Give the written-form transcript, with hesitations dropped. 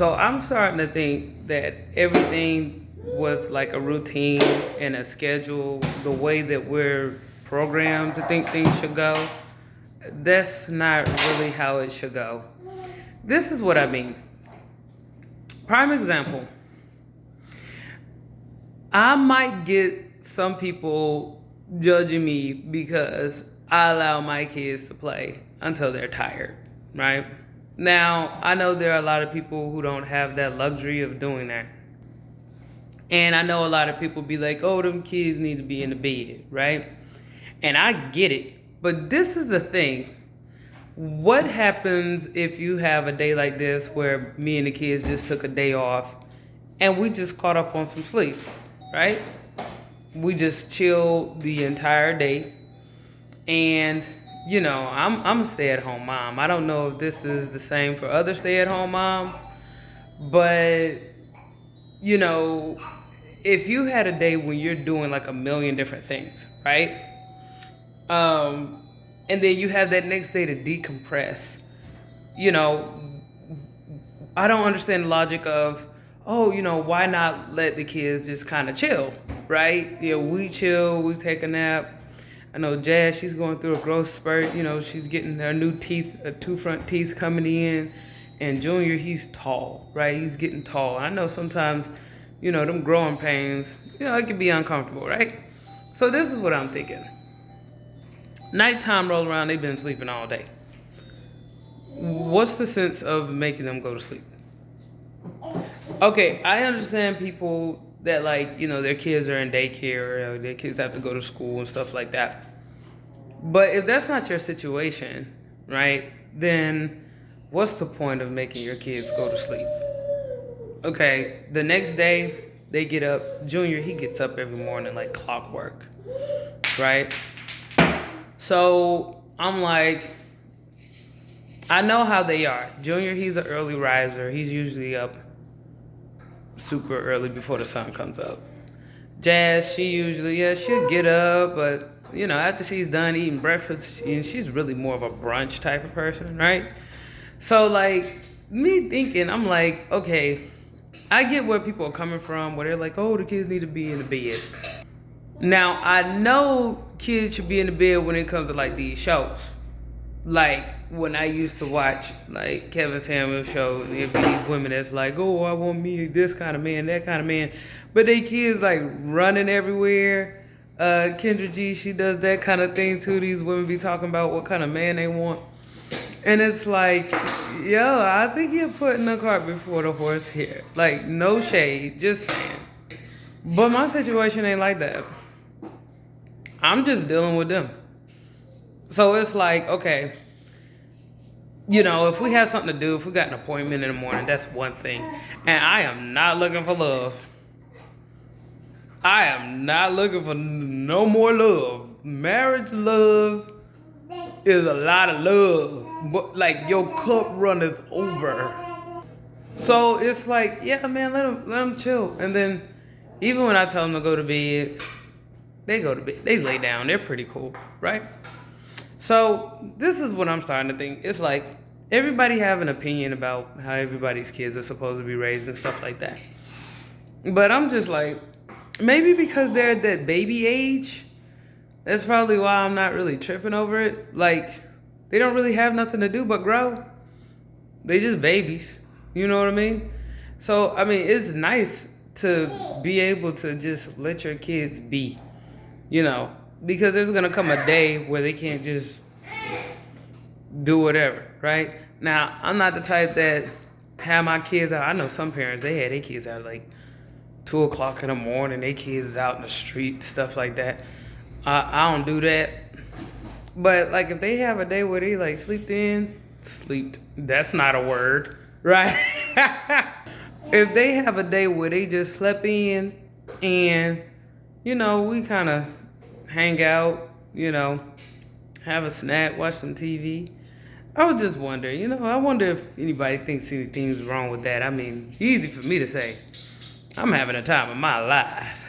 So I'm starting to think that everything with like a routine and a schedule, the way that we're programmed to think things should go, that's not really how it should go. This is what I mean. Prime example. I might get some people judging me because I allow my kids to play until they're tired, right? Now, I know there are a lot of people who don't have that luxury of doing that. And I know a lot of people be like, oh, them kids need to be in the bed, right? And I get it. But this is the thing. What happens if you have a day like this where me and the kids just took a day off and we just caught up on some sleep, right? We just chill the entire day. And, you know, I'm a stay-at-home mom. I don't know if this is the same for other stay-at-home moms, but, you know, if you had a day when you're doing like a million different things, right? And then you have that next day to decompress. You know, I don't understand the logic of, oh, you know, why not let the kids just kind of chill, right? Yeah, we chill, we take a nap. I know Jazz, she's going through a growth spurt. You know, she's getting her new teeth, two front teeth coming in. And Junior, he's tall, right? He's getting tall. I know sometimes, you know, them growing pains, you know, it can be uncomfortable, right? So this is what I'm thinking. Nighttime roll around, they've been sleeping all day. What's the sense of making them go to sleep? Okay, I understand people that, like, you know, their kids are in daycare or their kids have to go to school and stuff like that. But if that's not your situation, right, then what's the point of making your kids go to sleep? Okay, the next day they get up. Junior, he gets up every morning like clockwork, right? So I'm like, I know how they are. Junior, he's an early riser. He's usually up super early before the sun comes up. Jazz, she usually, yeah, she'll get up, but, you know, after she's done eating breakfast, she's really more of a brunch type of person, right? So, like, me thinking, I'm like, okay, I get where people are coming from, where they're like, oh, the kids need to be in the bed. Now, I know kids should be in the bed when it comes to, like, these shows. Like, when I used to watch, like, Kevin Samuels show, and there'd be these women that's like, oh, I want me this kind of man, that kind of man. But they kids, like, running everywhere. Kendra G, she does that kind of thing, too. These women be talking about what kind of man they want. And it's like, yo, I think you're putting the cart before the horse here. Like, no shade, just saying. But my situation ain't like that. I'm just dealing with them. So it's like, okay, you know, if we have something to do, if we got an appointment in the morning, that's one thing. And I am not looking for love. I am not looking for no more love. Marriage love is a lot of love. But, like, your cup runneth over. So it's like, yeah, man, let them chill. And then even when I tell them to go to bed, they go to bed. They lay down. They're pretty cool, right? So this is what I'm starting to think. It's like everybody have an opinion about how everybody's kids are supposed to be raised and stuff like that. But I'm just like, maybe because they're at that baby age, that's probably why I'm not really tripping over it. Like, they don't really have nothing to do but grow. They just babies. You know what I mean? So, I mean, it's nice to be able to just let your kids be, you know, because there's going to come a day where they can't just do whatever, right? Now, I'm not the type that have my kids out. I know some parents, they had their kids out like 2 o'clock in the morning. Their kids is out in the street, stuff like that. I don't do that. But, like, if they have a day where they, like, slept, that's not a word, right? If they have a day where they just slept in and, you know, we kind of hang out, you know, have a snack, watch some TV. I would just wonder, you know, I wonder if anybody thinks anything's wrong with that. I mean, easy for me to say. I'm having a time of my life.